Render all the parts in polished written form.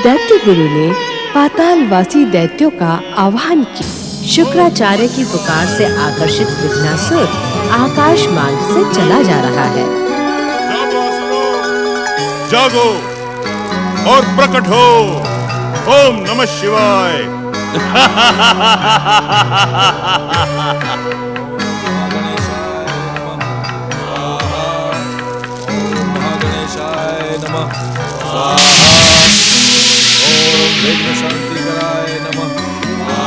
दैत्य गुरु ने पातालवासी दैत्यों का आह्वान किया। शुक्राचार्य की पुकार से आकर्षित विघ्नासुर आकाश मार्ग से चला जा रहा है। जागो और प्रकट हो। ओम नमः शिवाय। गणेशाय नमः स्वाहा। ओम विघ्न शांतिकराय नमः स्वाहा।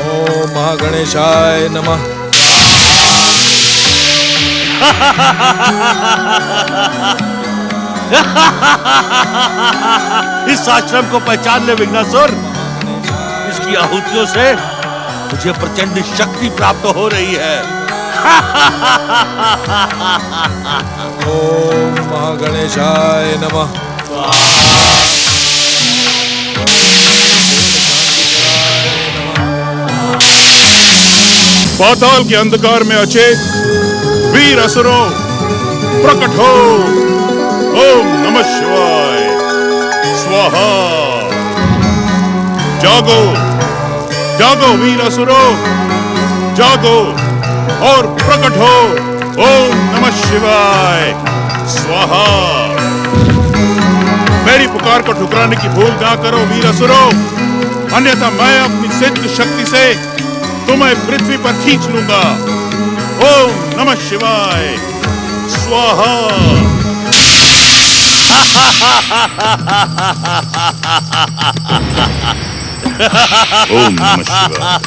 ओम महागणेशाय नमः। इस आश्रम को पहचान ले विघ्नासुर। इसकी आहुतियों से मुझे प्रचंड शक्ति प्राप्त हो रही है। ओम महागणेशाय नमः। पाताल के अंधकार में अचेत वीर असुरों, प्रकट हो। ओम नमः शिवाय। स्वाहा। जागो जागो वीर असुरों, जागो और प्रकट हो। ओम नमः शिवाय। स्वाहा। मेरी पुकार को ठुकराने की भूल ना करो वीर असुरों, अन्यथा मैं अपनी सिद्ध शक्ति से तुम्हें पृथ्वी पर खींच लूंगा। ओम नमः शिवाय। स्वाहा। ओम नमः शिवाय।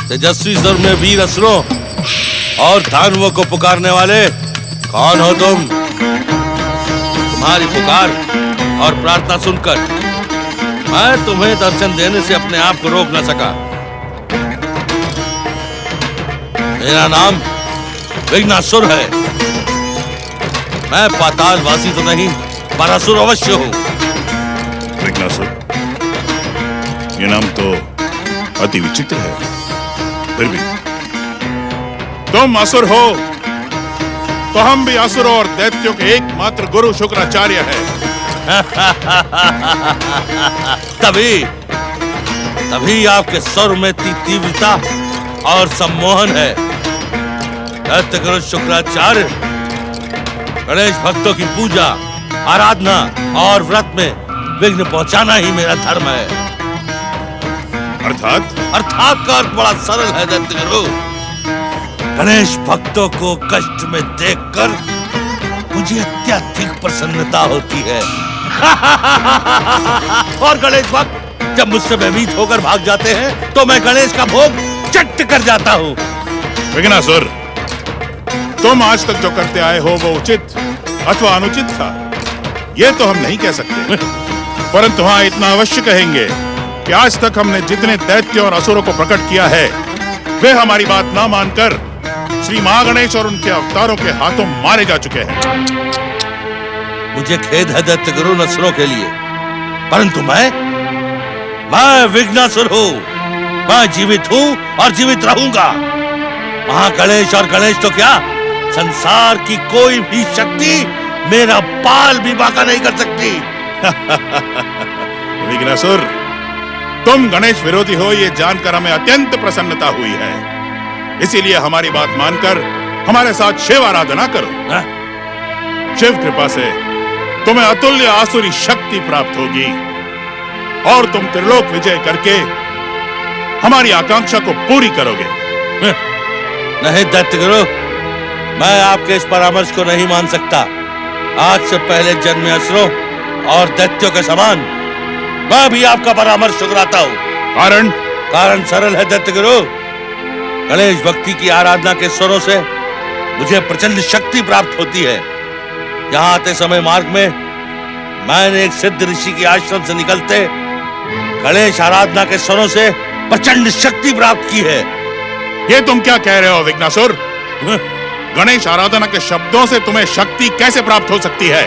तेजस्वी स्वर में वीर असुरों और दानवों को पुकारने वाले कौन हो तुम? तुम्हारी पुकार और प्रार्थना सुनकर मैं तुम्हें दर्शन देने से अपने आप को रोक न सका। मेरा नाम विघ्नासुर है। मैं पातालवासी तो नहीं, पर असुर अवश्य हूं। विघ्नासुर, ये नाम तो अति विचित्र है। फिर भी तुम असुर हो तो हम भी असुर और दैत्यों के एकमात्र गुरु शुक्राचार्य हैं। तभी आपके स्वर में तीव्रता और सम्मोहन है। दैत्य गुरु शुक्राचार्य गणेश भक्तों की पूजा, आराधना और व्रत में विघ्न पहुंचाना ही मेरा धर्म है। अर्थात का अर्थ बड़ा सरल है दैत्य गुरु। गणेश भक्तों को कष्ट में देखकर मुझे अत्यधिक प्रसन्नता होती है। और गणेश भक्त जब मुझसे भयभीत होकर भाग जाते हैं तो मैं गणेश का भोग चट कर जाता हूँ। विघ्नासुर, तुम आज तक जो करते आए हो वो उचित अथवा अनुचित था, ये तो हम नहीं कह सकते। परंतु हाँ, इतना अवश्य कहेंगे कि आज तक हमने जितने दैत्य और असुरों को प्रकट किया है, वे हमारी बात ना मानकर श्री महागणेश और उनके अवतारों के हाथों मारे जा चुके हैं। मुझे खेद है दैत्य गुरु असुरों के लिए, परंतु मैं विघ्नासुर हूँ। मैं जीवित हूँ और जीवित रहूंगा। महागणेश और गणेश तो क्या, संसार की कोई भी शक्ति मेरा बाल भी बांका नहीं कर सकती। विघ्नासुर, तुम गणेश विरोधी हो ये जानकर हमें अत्यंत प्रसन्नता हुई है। इसीलिए हमारी बात मानकर हमारे साथ शिव आराधना करो। शिव कृपा से तुम्हें अतुल्य आसुरी शक्ति प्राप्त होगी और तुम त्रिलोक विजय करके हमारी आकांक्षा को पूरी करोगे। नहीं दैत्य गुरु, मैं आपके इस परामर्श को नहीं मान सकता। आज से पहले जन्मे असुरों और दैत्यों के समान मैं भी आपका परामर्श ठुकराता हूँ। कारण सरल है दैत्य गुरु। गणेश भक्ति की आराधना के स्वरों से मुझे प्रचंड शक्ति प्राप्त होती है। यहाँ आते समय मार्ग में मैंने एक सिद्ध ऋषि के आश्रम से निकलते गणेश आराधना के स्वरों से प्रचंड शक्ति प्राप्त की है। ये तुम क्या कह रहे हो विघ्नासुर? गणेश आराधना के शब्दों से तुम्हें शक्ति कैसे प्राप्त हो सकती है?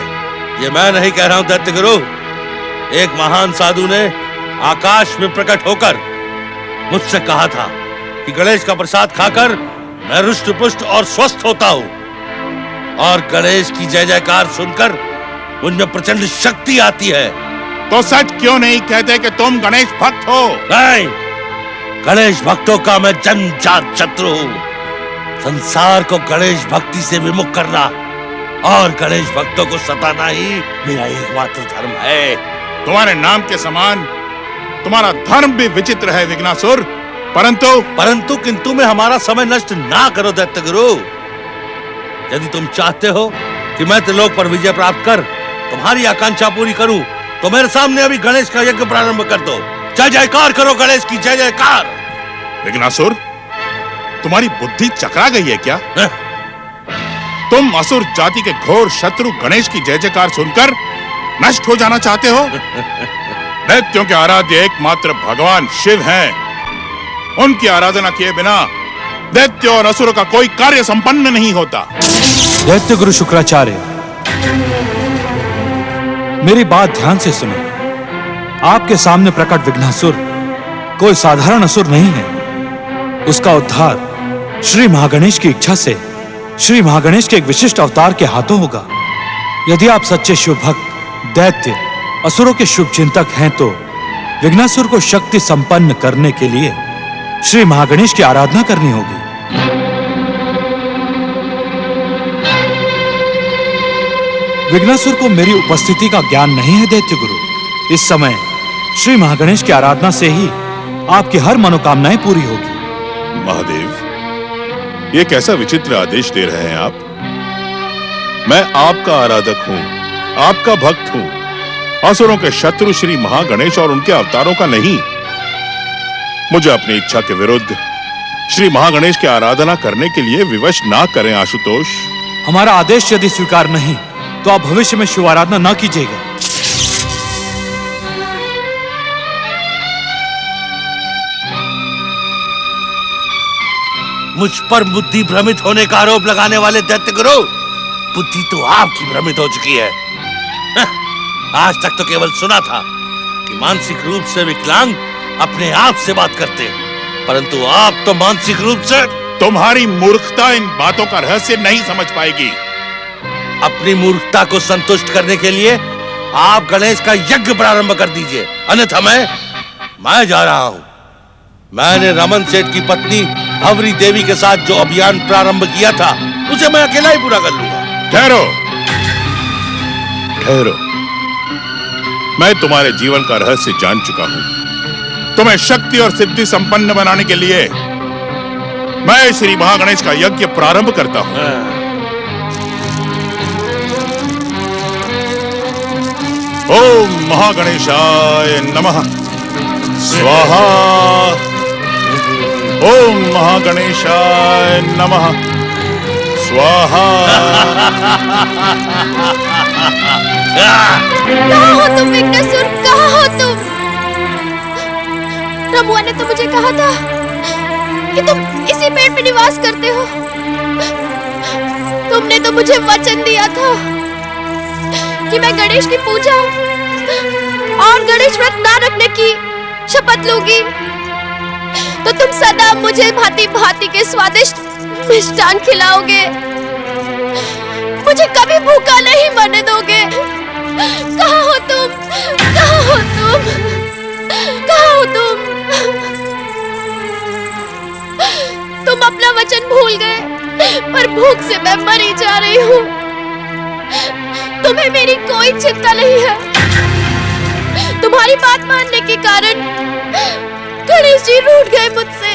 ये मैं नहीं कह रहा हूं दैत्य गुरु। एक महान साधु ने आकाश में प्रकट होकर मुझसे कहा था कि गणेश का प्रसाद खाकर मैं रुष्ट पुष्ट और स्वस्थ होता हूँ, और गणेश की जय जयकार सुनकर मुझमें प्रचंड शक्ति आती है। तो सच क्यों नहीं कहते कि तुम गणेश भक्त हो? नहीं, गणेश भक्तों का मैं जन्मजात शत्रु हूँ। संसार को गणेश भक्ति से विमुख करना और गणेश भक्तों को सताना ही मेरा एकमात्र धर्म है। तुम्हारे नाम के समान तुम्हारा धर्म भी विचित्र है विघ्नासुर, परंतु किंतु में हमारा समय नष्ट ना करो दैत्य गुरु। यदि तुम चाहते हो कि मैं त्रिलोक पर विजय प्राप्त कर तुम्हारी आकांक्षा पूरी करूं, तो मेरे सामने अभी गणेश का यज्ञ प्रारंभ कर दो। जय जयकार करो गणेश की, जय जयकार। विघ्नासुर, तुम्हारी बुद्धि चकरा गई है क्या? है? तुम असुर जाति के घोर शत्रु गणेश की जय जयकार सुनकर नष्ट हो जाना चाहते हो? दैत्यों के आराध्य एकमात्र भगवान शिव हैं। उनकी आराधना किए बिना दैत्यों और असुरों का कोई कार्य संपन्न नहीं होता। दैत्य गुरु शुक्राचार्य, मेरी बात ध्यान से सुनो। आपके सामने प्रकट विघ्नासुर कोई साधारण असुर नहीं है। उसका उद्धार श्री महागणेश की इच्छा से श्री महागणेश के एक विशिष्ट अवतार के हाथों होगा। यदि आप सच्चे शिव भक्त, दैत्य, असुरों के शुभ चिंतक हैं, तो विघ्नासुर को शक्ति संपन्न करने के लिए श्री महागणेश की आराधना करनी होगी। विघ्नासुर को मेरी उपस्थिति का ज्ञान नहीं है दैत्य गुरु। इस समय श्री महागणेश की आराधना से ही आपकी हर मनोकामनाएं पूरी होगी। महादेव, ये कैसा विचित्र आदेश दे रहे हैं आप? मैं आपका आराधक हूं, आपका भक्त हूं, असुरों के शत्रु श्री महागणेश और उनके अवतारों का नहीं। मुझे अपनी इच्छा के विरुद्ध श्री महागणेश की आराधना करने के लिए विवश ना करें आशुतोष। हमारा आदेश यदि स्वीकार नहीं तो आप भविष्य में शिव आराधना न कीजिएगा। मुझ पर बुद्धि भ्रमित होने का आरोप लगाने वाले दैत्य गुरु, बुद्धि तो आपकी भ्रमित हो चुकी है। आज तक तो केवल सुना था कि मानसिक रूप से विकलांग अपने आप से बात करते हैं, परंतु आप तो मानसिक रूप से। तुम्हारी मूर्खता इन बातों का रहस्य नहीं समझ पाएगी। अपनी मूर्खता को संतुष्ट करने के लिए आप गणेश का यज्ञ प्रारंभ कर दीजिए, अन्यथा मैं जा रहा हूं। मैंने रमन सेठ की पत्नी भवरी देवी के साथ जो अभियान प्रारंभ किया था, उसे मैं अकेला ही पूरा कर लूंगा। ठहरो, ठहरो। मैं तुम्हारे जीवन का रहस्य जान चुका हूं। तुम्हें शक्ति और सिद्धि संपन्न बनाने के लिए मैं श्री महागणेश का यज्ञ प्रारंभ करता हूं। ओम महागणेशाय नमः स्वाहा। ओम महागणेशाय नमः स्वाहा। कहाँ हो तुम विघ्नेश्वर, कहाँ हो तुम? रमुआ ने तो मुझे कहा था कि तुम इसी पेड़ पे निवास करते हो। तुमने तो मुझे वचन दिया था कि मैं गणेश की पूजा और गणेश व्रत ना रखने की शपथ लूंगी, तो तुम सदा मुझे भांति भांति के स्वादिष्ट मिष्टान खिलाओगे, मुझे कभी भूखा नहीं मरने दोगे। कहाँ हो तुम? कहाँ हो तुम? कहाँ हो तुम? तुम अपना वचन भूल गए, पर भूख से मैं मरी जा रही हूँ। तुम्हें मेरी कोई चिंता नहीं है। तुम्हारी बात मानने के कारण गणेश जी रूठ गए मुझसे।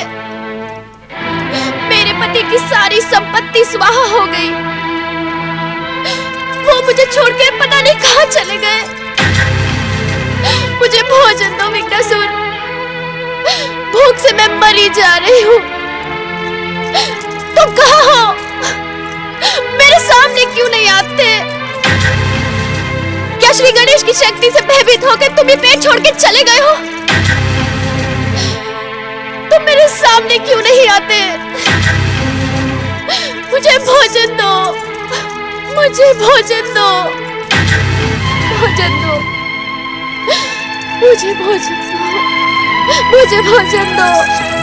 मेरे पति की सारी संपत्ति स्वाहा हो गई। वो मुझे छोड़ के पता नहीं कहाँ चले गए। मुझे भोजन दो विघ्नासुर, भूख से मैं मरी जा रही हूँ। तुम कहाँ हो? मेरे सामने क्यों नहीं आते? क्या श्री गणेश की शक्ति से भयभीत होकर तुम ये पेट छोड़ के चले गए हो? तुम मेरे सामने क्यों नहीं आते? मुझे भोजन दो, मुझे भोजन दो, भोजन दो, मुझे भोजन दो, मुझे भोजन दो।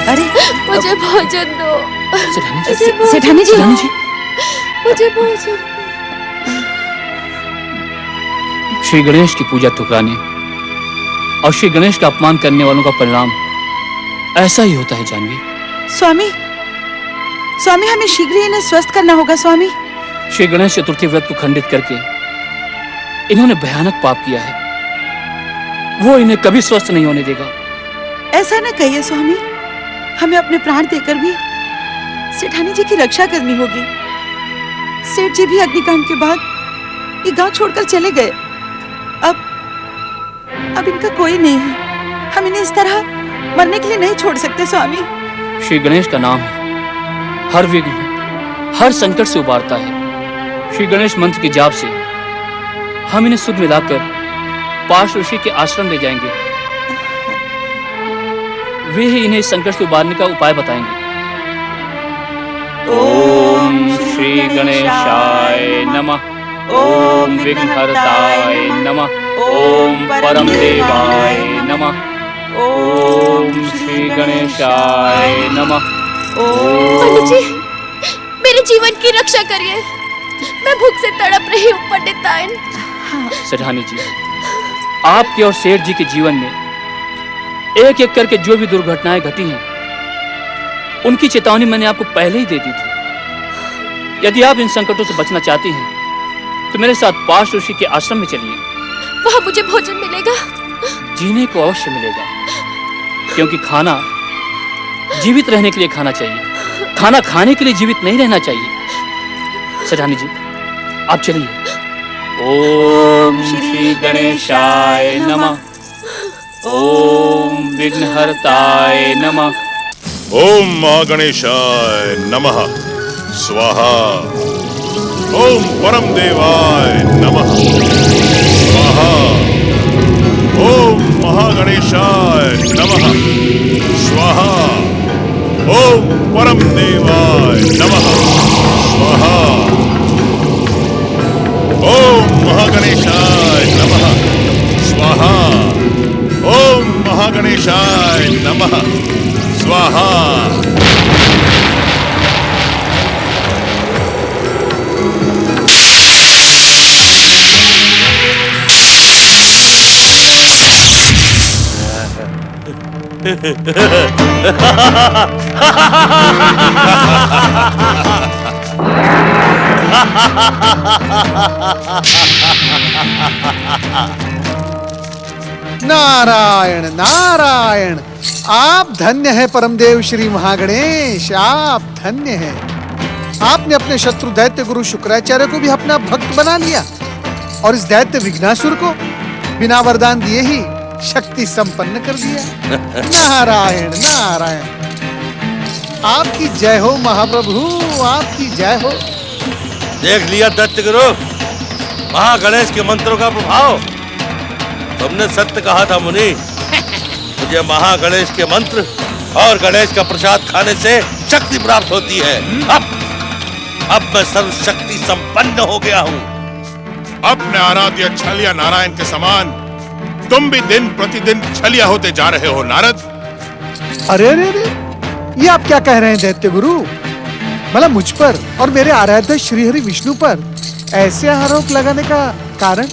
अरे मुझे भोजन दो। सेठानी जी मुझे भोजन। श्री गणेश की पूजा ठुकराने और श्री गणेश का अपमान करने वालों का परिणाम ऐसा ही होता है जानवी। स्वामी स्वामी हमें शीघ्र ही इन्हें स्वस्थ करना होगा स्वामी। श्री गणेश चतुर्थी व्रत को खंडित करके इन्होंने भयानक पाप किया है। वो इन्हें कभी स्वस्थ नहीं होने देगा। ऐसा न कहिए स्वामी, हमें अपने प्राण देकर भी सेठानी जी की रक्षा करनी होगी। सेठ जी भी अग्निकांड के बाद ये गांव छोड़कर चले गए। अब इनका कोई नहीं है। हम इन्हें इस तरह मरने के लिए नहीं छोड़ सकते स्वामी। श्री गणेश का नाम है हर विघ्न हर संकट से उबारता है। श्री गणेश मंत्र के जाप से हम इन्हें सुध मिलाकर पार्श ऋषि के आश्रम ले जाएंगे। वे ही इन्हें इस संकट से उबारने का उपाय बताएंगे। ओम श्री गणेशाय नमः। ओम विघ्नहर्ताय नमः। ओम परम देवाय नमः। ओम श्री गणेशाय नमः। पंडित जी, मेरे जीवन की रक्षा करिए। मैं भूख से तड़प रही हूँ पंडित तायन। सेठानी जी, आपके और सेठ जी के जीवन में एक एक करके जो भी दुर्घटनाएं घटी हैं, उनकी चेतावनी मैंने आपको पहले ही दे दी थी। यदि आप इन संकटों से बचना चाहती हैं, तो मेरे साथ पार्श ऋषि के आश्रम में चलिए। वहाँ मुझे भोजन मिलेगा? जीने को अवश्य मिलेगा, क्योंकि खाना जीवित रहने के लिए खाना चाहिए, खाना खाने के लिए जीवित नहीं रहना चाहिए। सेठानी जी, आप चलिए। ओम श्री गणेशाय नमः। ओम विघ्नहर्ताय नमः। ओम महागणेशाय नमः स्वाहा। ओम परम देवाय नमः स्वाहा। ओम महागणेशाय नमः स्वाहा। ओम परम देवाय नमः स्वाहा। ओम महागणेशाय नमः स्वाहा। ओम महागणेशाय नमः स्वाहा। नारायण नारायण, आप धन्य हैं परमदेव श्री महागणेश, आप धन्य हैं। आपने अपने शत्रु दैत्य गुरु शुक्राचार्य को भी अपना भक्त बना लिया और इस दैत्य विघ्नासुर को बिना वरदान दिए ही शक्ति संपन्न कर दिया। नारायण नारायण, आपकी जय हो महाप्रभु, आपकी जय हो। देख लिया दैत्य गुरु, महागणेश के मंत्रों का प्रभाव। तुमने सत्य कहा था मुनि, मुझे महागणेश के मंत्र और गणेश का प्रसाद खाने से शक्ति प्राप्त होती है। अब मैं सर्वशक्ति संपन्न हो गया हूँ। अपने आराध्य छलिया नारायण के समान तुम भी दिन प्रतिदिन छलिया होते जा रहे हो नारद। अरे अरे अरे, ये आप क्या कह रहे हैं दैत्य गुरु? मतलब मुझ पर और मेरे आराध्य श्री हरि विष्णु पर ऐसे आरोप लगाने का कारण?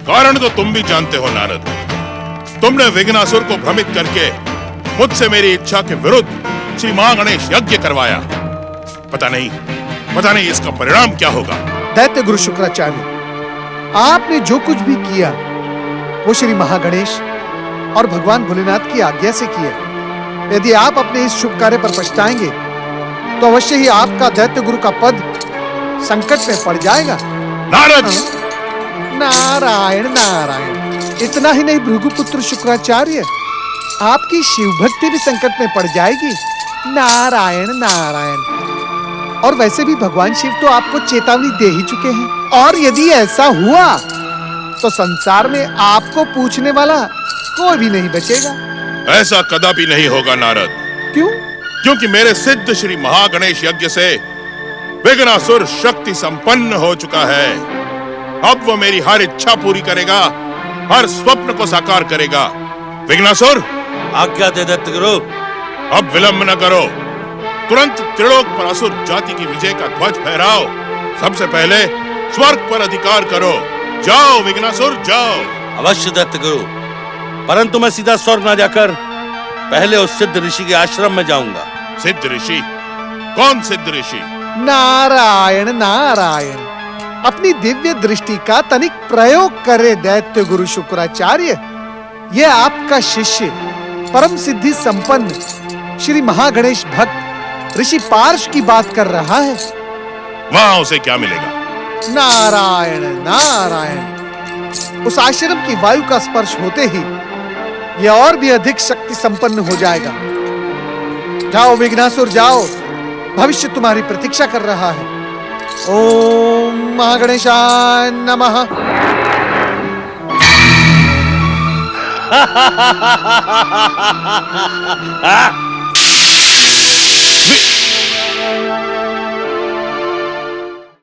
कारण तो तुम भी जानते हो नारद। तुमने विघ्नासुर को भ्रमित करके मुझसे मेरी इच्छा के विरुद्ध श्री महागणेश यज्ञ करवाया। पता नहीं इसका परिणाम क्या होगा। दैत्य गुरु शुक्राचार्य, आपने जो कुछ भी किया वो श्री महागणेश और भगवान भोलेनाथ की आज्ञा से किया। यदि आप अपने इस शुभ कार्य पर पछताएंगे तो अवश्य ही आपका दैत्य गुरु का पद संकट में पड़ जाएगा। नारद! नारायण नारायण, इतना ही नहीं भृगुपुत्र शुक्राचार्य, आपकी शिव भक्ति भी संकट में पड़ जाएगी। नारायण नारायण। और वैसे भी भगवान शिव तो आपको चेतावनी दे ही चुके हैं, और यदि ऐसा हुआ तो संसार में आपको पूछने वाला कोई भी नहीं बचेगा। ऐसा कदापि नहीं होगा नारद। क्यों? क्योंकि मेरे सिद्ध श्री महागणेश यज्ञ से विघ्नासुर शक्ति संपन्न हो चुका है। अब वो मेरी हर इच्छा पूरी करेगा, हर स्वप्न को साकार करेगा। विघ्नासुर! आज्ञा दे दैत्य गुरु। अब विलंब न करो, तुरंत त्रिलोक पर असुर जाति की विजय का ध्वज फहराओ। सबसे पहले स्वर्ग पर अधिकार करो। जाओ विघ्नासुर, जाओ। अवश्य दैत्य गुरु, परंतु मैं सीधा स्वर्ग न जाकर पहले उस सिद्ध ऋषि के आश्रम में जाऊंगा। सिद्ध ऋषि? कौन सिद्ध ऋषि? नारायण नारायण, अपनी दिव्य दृष्टि का तनिक प्रयोग करे दैत्य गुरु शुक्राचार्य। ये आपका शिष्य परम सिद्धि संपन्न श्री महागणेश भक्त ऋषि पार्श की बात कर रहा है। वहां उसे क्या मिलेगा? नारायण नारायण, उस आश्रम की वायु का स्पर्श होते ही यह और भी अधिक शक्ति संपन्न हो जाएगा। जाओ विघ्नासुर, जाओ, भविष्य तुम्हारी प्रतीक्षा कर रहा है। ओम महागणेशाय नमः।